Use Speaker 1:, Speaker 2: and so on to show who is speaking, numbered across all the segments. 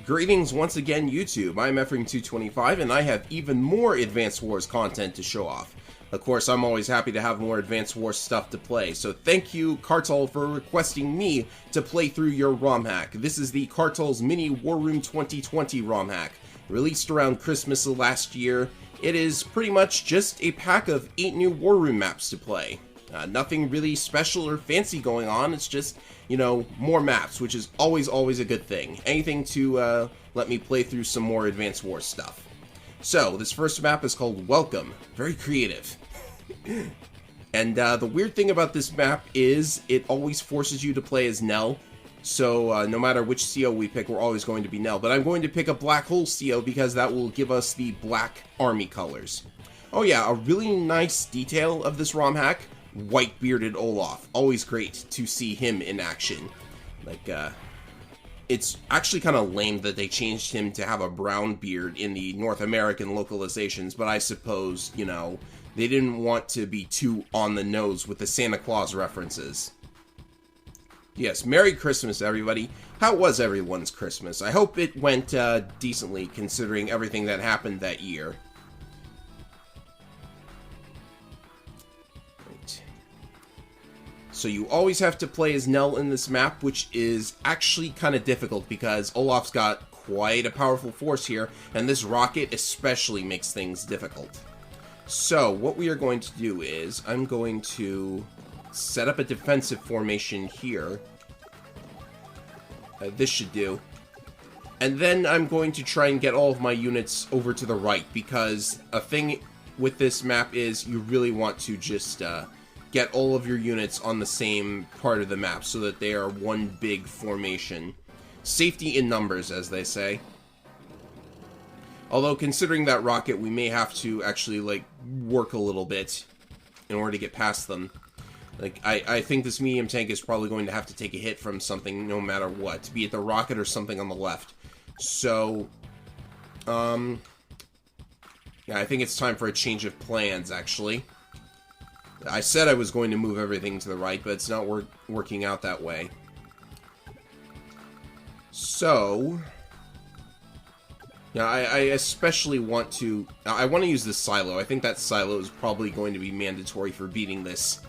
Speaker 1: Greetings once again, YouTube. I'm Efring225, and I have even more Advance Wars content to show off. Of course, I'm always happy to have more Advance Wars stuff to play, so thank you, Kartal, for requesting me to play through your ROM hack. This is the Kartal's Mini War Room 2020 ROM hack, released around Christmas of last year. It is pretty much just a pack of 8 new War Room maps to play. Nothing really special or fancy going on, it's just, you know, more maps, which is always a good thing. Anything to let me play through some more Advance Wars stuff. So, this first map is called Welcome. Very creative. And the weird thing about this map is it always forces you to play as Nell. So, no matter which CO we pick, we're always going to be Nell. But I'm going to pick a Black Hole CO because that will give us the Black Army colors. Oh yeah, a really nice detail of this ROM hack. White-bearded Olaf. Always great to see him in action. Like, it's actually kind of lame that they changed him to have a brown beard in the North American localizations, but I suppose, you know, they didn't want to be too on the nose with the Santa Claus references. Yes, Merry Christmas, everybody. How was everyone's Christmas? I hope it went decently, considering everything that happened that year. So you always have to play as Nell in this map, which is actually kind of difficult because Olaf's got quite a powerful force here, and this rocket especially makes things difficult. So what we are going to do is, I'm going to set up a defensive formation here. This should do. And then I'm going to try and get all of my units over to the right, because a thing with this map is you really want to just get all of your units on the same part of the map so that they are one big formation. Safety in numbers, as they say. Although, considering that rocket, we may have to actually, like, work a little bit in order to get past them. Like, I think this medium tank is probably going to have to take a hit from something no matter what, be it the rocket or something on the left. So, yeah, I think it's time for a change of plans, actually. I said I was going to move everything to the right, but it's not working out that way. So, yeah, I especially want to... I want to use this silo. I think that silo is probably going to be mandatory for beating this.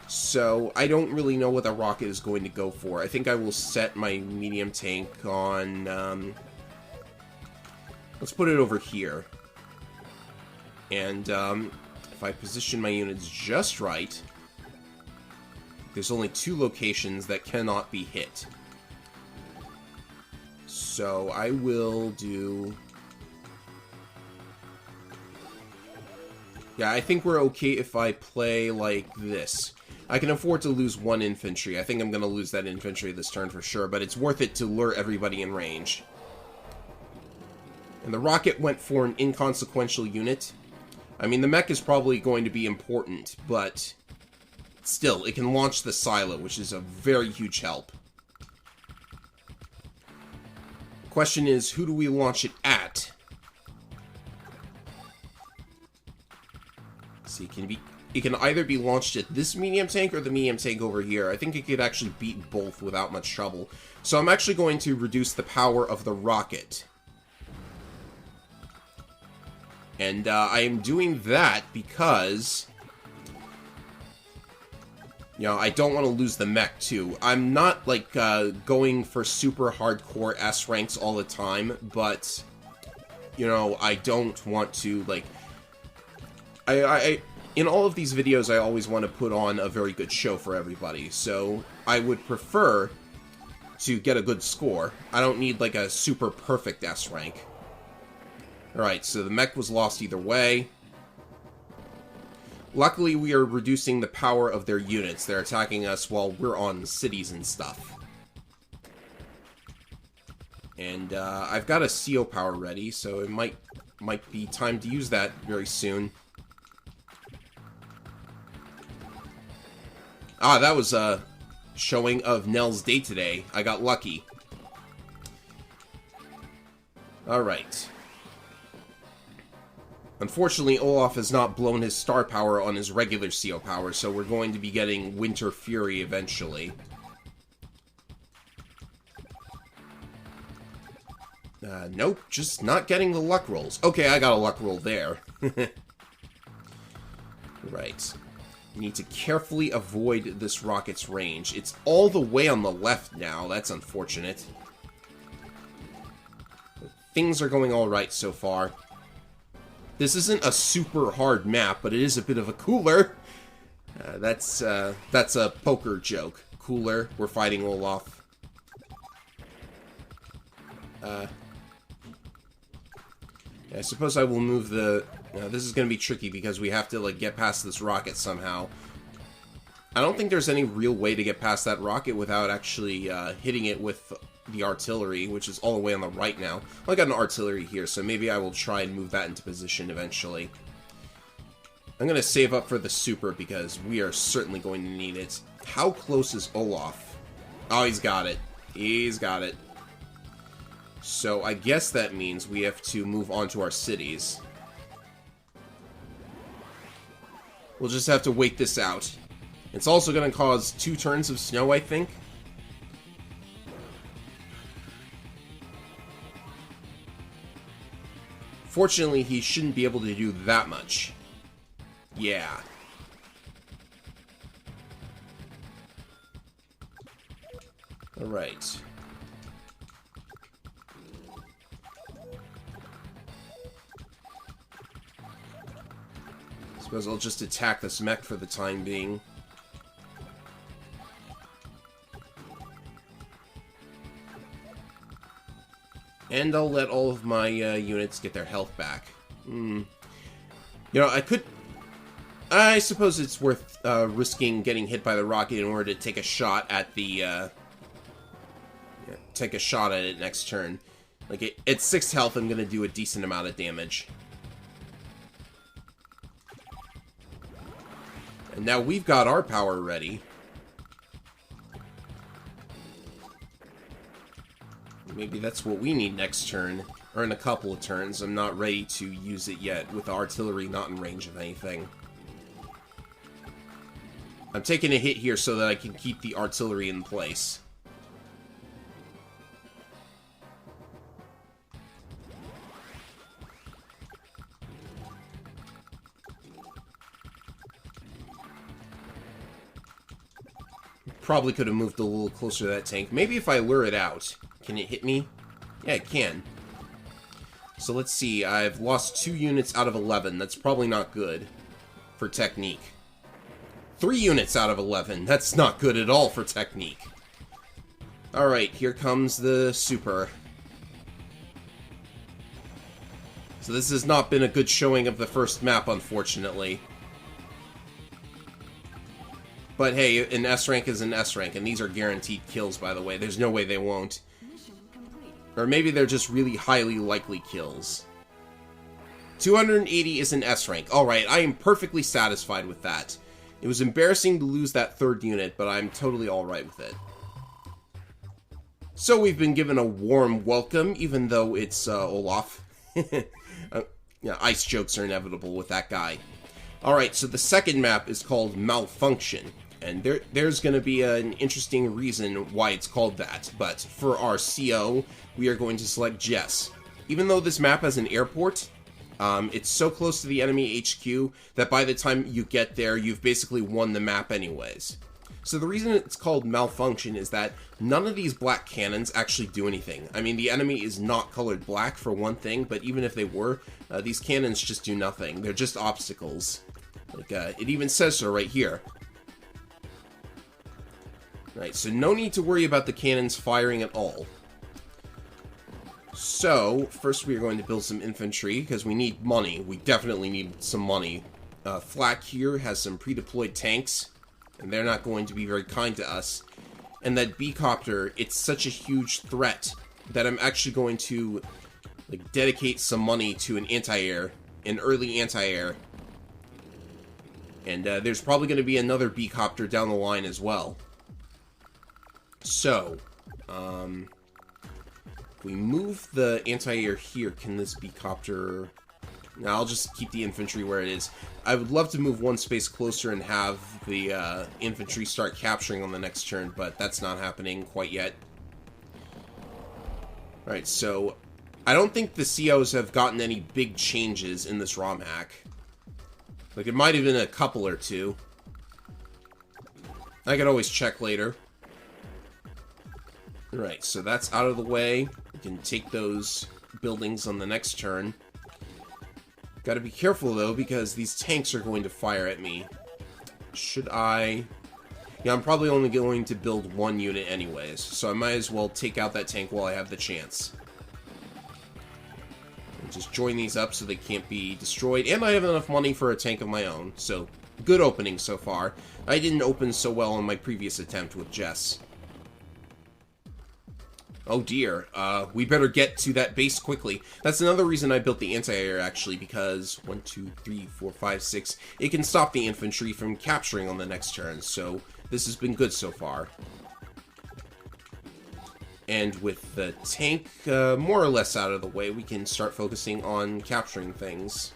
Speaker 1: So, I don't really know what the rocket is going to go for. I think I will set my medium tank on... let's put it over here. And, if I position my units just right, there's only 2 locations that cannot be hit. So I will do... Yeah, I think we're okay if I play like this. I can afford to lose 1 infantry. I think I'm going to lose that infantry this turn for sure, but it's worth it to lure everybody in range. And the rocket went for an inconsequential unit. I mean, the mech is probably going to be important, but still, it can launch the silo, which is a very huge help. Question is, who do we launch it at? See, it can either be launched at this medium tank or the medium tank over here. I think it could actually beat both without much trouble. So I'm actually going to reduce the power of the rocket. And I am doing that because, you know, I don't want to lose the mech, too. I'm not, like, going for super hardcore S ranks all the time, but, you know, I don't want to, like... in all of these videos, I always want to put on a very good show for everybody, so I would prefer to get a good score. I don't need, like, a super perfect S rank. Alright, so the mech was lost either way. Luckily, we are reducing the power of their units. They're attacking us while we're on cities and stuff. And, I've got a CO power ready, so it might be time to use that very soon. Ah, that was a showing of Nell's day today. I got lucky. Alright. Unfortunately, Olaf has not blown his star power on his regular CO power, so we're going to be getting Winter Fury eventually. Nope, just not getting the luck rolls. Okay, I got a luck roll there. Right. Need to carefully avoid this rocket's range. It's all the way on the left now. That's unfortunate. Things are going alright so far. This isn't a super hard map, but it is a bit of a cooler. That's a poker joke. Cooler. We're fighting Olaf. I suppose I will move the... this is going to be tricky because we have to, like, get past this rocket somehow. I don't think there's any real way to get past that rocket without actually hitting it with the artillery, which is all the way on the right now. Well, I got an artillery here, so maybe I will try and move that into position eventually. I'm going to save up for the super because we are certainly going to need it. How close is Olaf? Oh, he's got it. He's got it. So I guess that means we have to move on to our cities. We'll just have to wait this out. It's also going to cause 2 turns of snow, I think. Fortunately, he shouldn't be able to do that much. Yeah. Alright. Suppose I'll just attack this mech for the time being. And I'll let all of my units get their health back. You know, I suppose it's worth risking getting hit by the rocket in order to take a shot at the... take a shot at it next turn. Like, at 6 health, I'm going to do a decent amount of damage. And now we've got our power ready. Maybe that's what we need next turn. Or in a couple of turns. I'm not ready to use it yet, with the artillery not in range of anything. I'm taking a hit here so that I can keep the artillery in place. Probably could have moved a little closer to that tank. Maybe if I lure it out. Can it hit me? Yeah, it can. So let's see. I've lost 2 units out of 11. That's probably not good for technique. 3 units out of 11. That's not good at all for technique. Alright, here comes the super. So this has not been a good showing of the first map, unfortunately. But hey, an S rank is an S rank, and these are guaranteed kills, by the way. There's no way they won't. Or maybe they're just really highly likely kills. 280 is an S rank. Alright, I am perfectly satisfied with that. It was embarrassing to lose that 3rd unit, but I'm totally alright with it. So we've been given a warm welcome, even though it's Olaf. Yeah, ice jokes are inevitable with that guy. Alright, so the second map is called Malfunction. And there's going to be an interesting reason why it's called that. But for our CO, we are going to select Jess. Even though this map has an airport, it's so close to the enemy HQ that by the time you get there, you've basically won the map anyways. So the reason it's called Malfunction is that none of these black cannons actually do anything. I mean, the enemy is not colored black for one thing, but even if they were, these cannons just do nothing. They're just obstacles. Like, it even says so right here. Right, so no need to worry about the cannons firing at all. So, first we are going to build some infantry, because we need money. We definitely need some money. Flak here has some pre-deployed tanks, and they're not going to be very kind to us. And that B-copter, it's such a huge threat that I'm actually going to like dedicate some money to an anti-air, an early anti-air. And there's probably going to be another B-copter down the line as well. So, if we move the anti-air here, can this B-copter... No, I'll just keep the infantry where it is. I would love to move one space closer and have the infantry start capturing on the next turn, but that's not happening quite yet. Alright, so I don't think the COs have gotten any big changes in this ROM hack. Like, it might have been a couple or two. I could always check later. Alright, so that's out of the way. We can take those buildings on the next turn. Gotta be careful, though, because these tanks are going to fire at me. Should I... Yeah, I'm probably only going to build one unit anyways, so I might as well take out that tank while I have the chance. And just join these up so they can't be destroyed, and I have enough money for a tank of my own, so good opening so far. I didn't open so well on my previous attempt with Jess. Oh dear, we better get to that base quickly. That's another reason I built the anti-air, actually, because 1, 2, 3, 4, 5, 6, it can stop the infantry from capturing on the next turn, so this has been good so far. And with the tank more or less out of the way, we can start focusing on capturing things.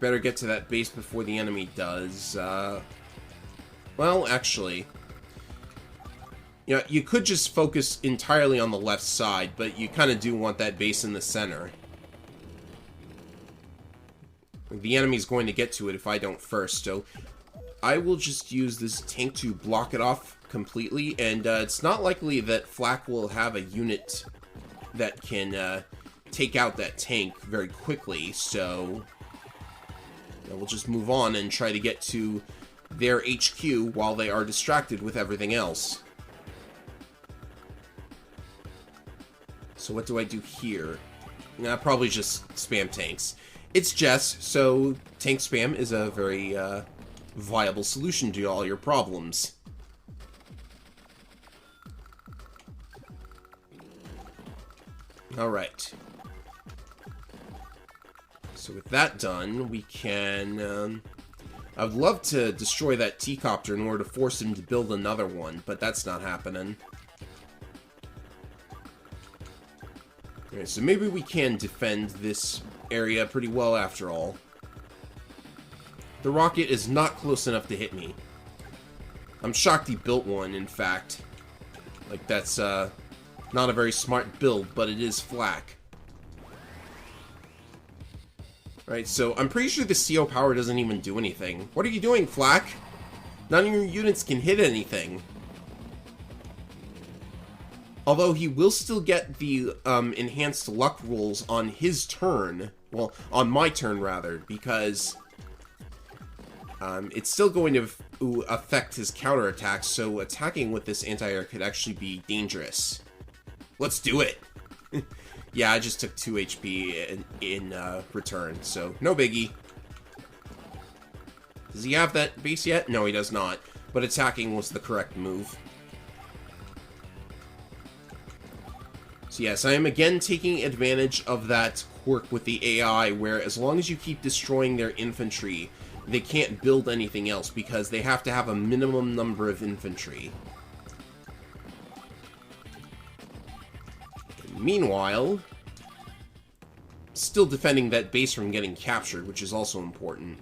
Speaker 1: Better get to that base before the enemy does. Well, actually... Yeah, you could just focus entirely on the left side, but you kind of do want that base in the center. The enemy's going to get to it if I don't first, so I will just use this tank to block it off completely, and it's not likely that Flak will have a unit that can take out that tank very quickly, so we'll just move on and try to get to their HQ while they are distracted with everything else. So what do I do here? Probably just spam tanks. It's Jess, so tank spam is a very viable solution to all your problems. Alright. So with that done, we can... I would love to destroy that T-copter in order to force him to build another one, but that's not happening. Okay, so maybe we can defend this area pretty well after all. The rocket is not close enough to hit me. I'm shocked he built one, in fact. Like, that's not a very smart build, but it is Flak. Right, so I'm pretty sure the CO power doesn't even do anything. What are you doing, Flak? None of your units can hit anything. Although he will still get the enhanced luck rolls on his turn. Well, on my turn, rather, because it's still going to affect his counterattacks, so attacking with this anti-air could actually be dangerous. Let's do it! Yeah, I just took 2 HP in return, so no biggie. Does he have that base yet? No, he does not. But attacking was the correct move. So yes, I am again taking advantage of that quirk with the AI, where as long as you keep destroying their infantry, they can't build anything else, because they have to have a minimum number of infantry. Meanwhile, still defending that base from getting captured, which is also important.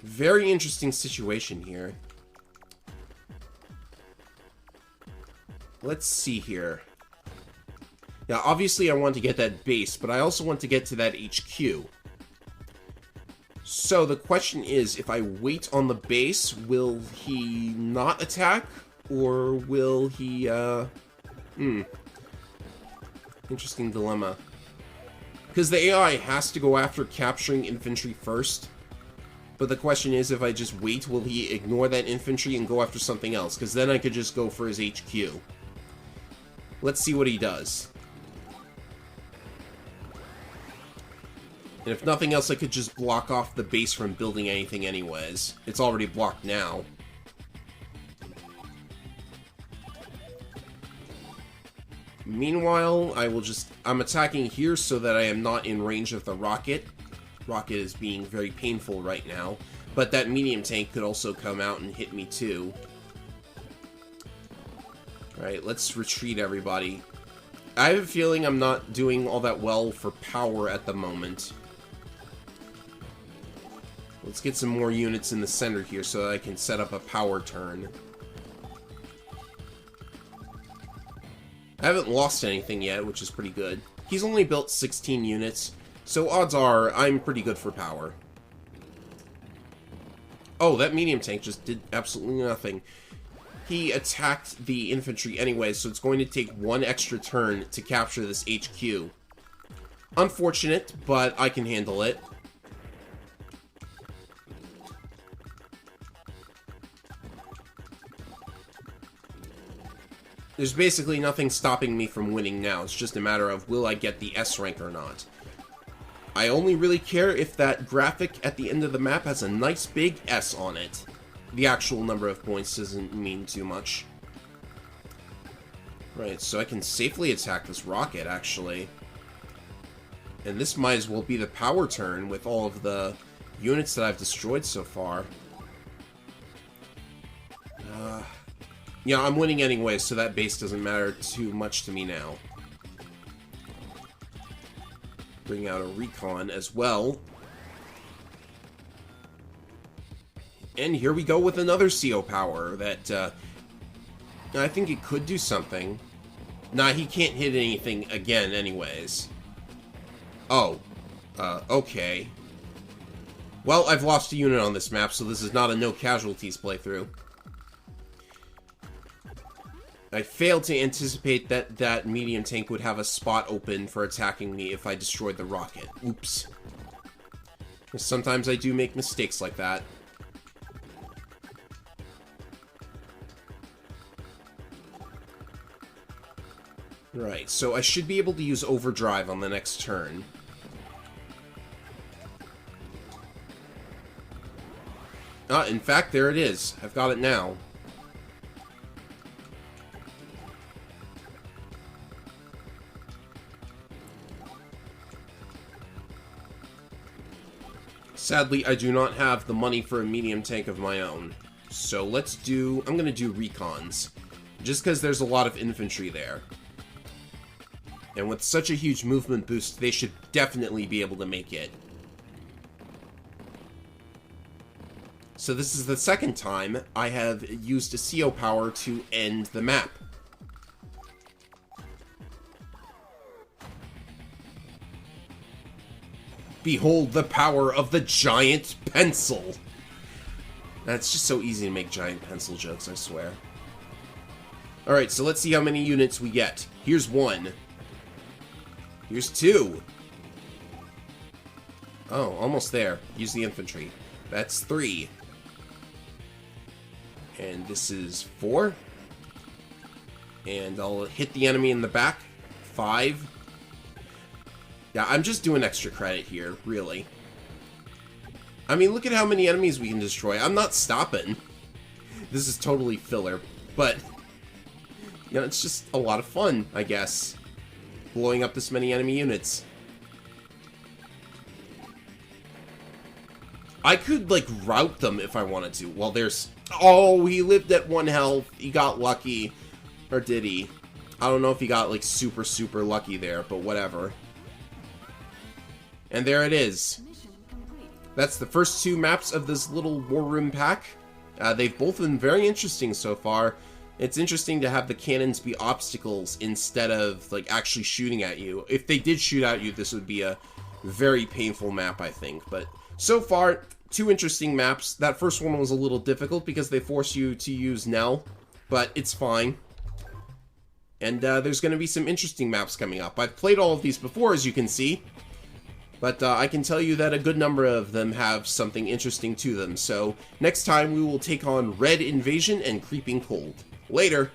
Speaker 1: Very interesting situation here. Let's see here. Now, obviously I want to get that base, but I also want to get to that HQ. So the question is, if I wait on the base, will he not attack? Or will he, Interesting dilemma. Because the AI has to go after capturing infantry first. But the question is, if I just wait, will he ignore that infantry and go after something else? Because then I could just go for his HQ. Let's see what he does. And if nothing else, I could just block off the base from building anything anyways. It's already blocked now. Meanwhile, I'm attacking here so that I am not in range of the rocket. Rocket is being very painful right now. But that medium tank could also come out and hit me too. Alright, let's retreat, everybody. I have a feeling I'm not doing all that well for power at the moment. Let's get some more units in the center here so that I can set up a power turn. I haven't lost anything yet, which is pretty good. He's only built 16 units, so odds are I'm pretty good for power. Oh, that medium tank just did absolutely nothing. He attacked the infantry anyway, so it's going to take one extra turn to capture this HQ. Unfortunate, but I can handle it. There's basically nothing stopping me from winning now. It's just a matter of will I get the S rank or not. I only really care if that graphic at the end of the map has a nice big S on it. The actual number of points doesn't mean too much. Right, so I can safely attack this rocket, actually. And this might as well be the power turn with all of the units that I've destroyed so far. Yeah, I'm winning anyway, so that base doesn't matter too much to me now. Bring out a recon as well. And here we go with another CO power that, I think it could do something. Nah, he can't hit anything again anyways. Oh. Okay. Well, I've lost a unit on this map, so this is not a no casualties playthrough. I failed to anticipate that that medium tank would have a spot open for attacking me if I destroyed the rocket. Oops. Sometimes I do make mistakes like that. Right, so I should be able to use overdrive on the next turn. In fact, there it is. I've got it now. Sadly, I do not have the money for a medium tank of my own. So let's do... I'm gonna do recons. Just because there's a lot of infantry there. And with such a huge movement boost, they should definitely be able to make it. So this is the second time I have used a CO power to end the map. Behold the power of the giant pencil! That's just so easy to make giant pencil jokes, I swear. Alright, so let's see how many units we get. Here's one. Here's two. Oh, almost there. Use the infantry. That's three. And this is 4. And I'll hit the enemy in the back. 5. Yeah, I'm just doing extra credit here, really. I mean, look at how many enemies we can destroy. I'm not stopping. This is totally filler, but... you know, it's just a lot of fun, I guess. Blowing up this many enemy units. I could, like, rout them if I wanted to. Well, there's... oh, he lived at 1 health. He got lucky. Or did he? I don't know if he got, like, super, super lucky there, but whatever. And there it is. That's the first 2 maps of this little war room pack. They've both been very interesting so far. It's interesting to have the cannons be obstacles instead of, like, actually shooting at you. If they did shoot at you, this would be a very painful map, I think. But so far, 2 interesting maps. That first one was a little difficult because they force you to use Nell, but it's fine. And there's going to be some interesting maps coming up. I've played all of these before, as you can see. But I can tell you that a good number of them have something interesting to them. So next time we will take on Red Invasion and Creeping Cold. Later!